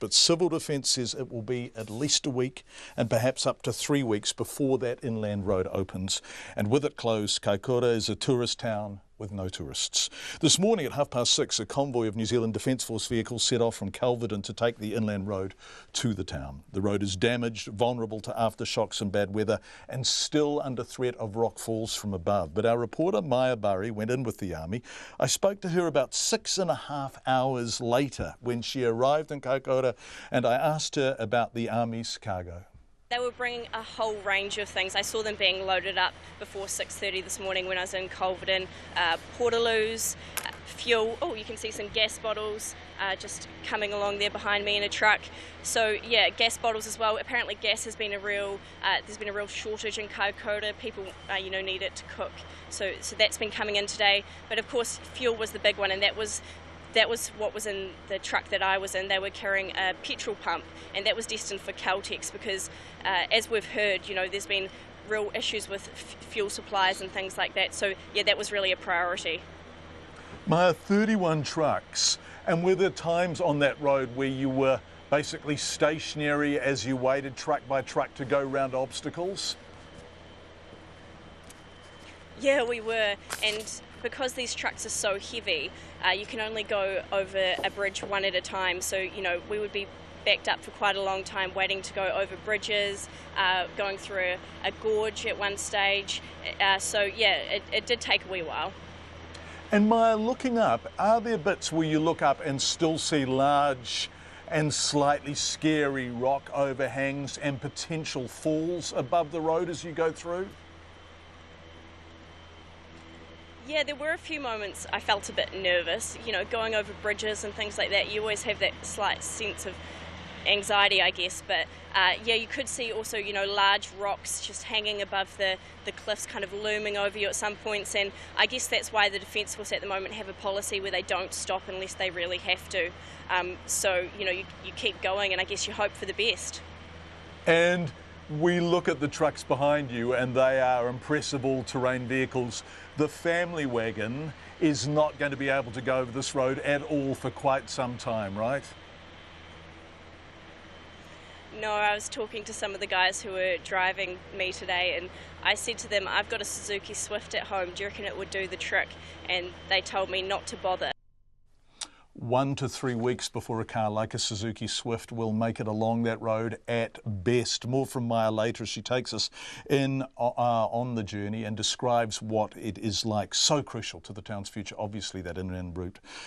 but Civil Defence says it will be at least a week and perhaps up to 3 weeks before that inland road opens. And with it closed, Kaikoura is a tourist town with no tourists. This morning at 6:30, a convoy of New Zealand Defence Force vehicles set off from Kelvedon to take the inland road to the town. The road is damaged, vulnerable to aftershocks and bad weather, and still under threat of rock falls from above. But our reporter Maja Burry went in with the Army. I spoke to her about 6.5 hours later when she arrived in Kaikoura, and I asked her about the Army's cargo. They were bringing a whole range of things. I saw them being loaded up before 6:30 this morning when I was in Kelvedon. Portaloos, fuel. Oh, you can see some gas bottles just coming along there behind me in a truck. So yeah, gas bottles as well. Apparently gas has been there's been a real shortage in Kaikoura. People need it to cook. So that's been coming in today. But of course fuel was the big one, and that was what was in the truck that I was in. They were carrying a petrol pump, and that was destined for Caltex because, as we've heard, there's been real issues with fuel supplies and things like that. So yeah, that was really a priority. Maya, 31 trucks, and were there times on that road where you were basically stationary as you waited truck by truck to go round obstacles? Yeah, we were, and because these trucks are so heavy, you can only go over a bridge one at a time. So, we would be backed up for quite a long time waiting to go over bridges, going through a gorge at one stage. So, yeah, it did take a wee while. And Maya, looking up, are there bits where you look up and still see large and slightly scary rock overhangs and potential falls above the road as you go through? Yeah, there were a few moments I felt a bit nervous, going over bridges and things like that. You always have that slight sense of anxiety, I guess, but yeah, you could see also, large rocks just hanging above the cliffs, kind of looming over you at some points, and I guess that's why the Defence Force at the moment have a policy where they don't stop unless they really have to. So, you keep going, and I guess you hope for the best. And we look at the trucks behind you and they are impressive all-terrain vehicles. The family wagon is not going to be able to go over this road at all for quite some time, right? No, I was talking to some of the guys who were driving me today, and I said to them, I've got a Suzuki Swift at home, do you reckon it would do the trick? And they told me not to bother. 1 to 3 weeks before a car like a Suzuki Swift will make it along that road at best. More from Maya later as she takes us in on the journey and describes what it is like. So crucial to the town's future, obviously, that inland route.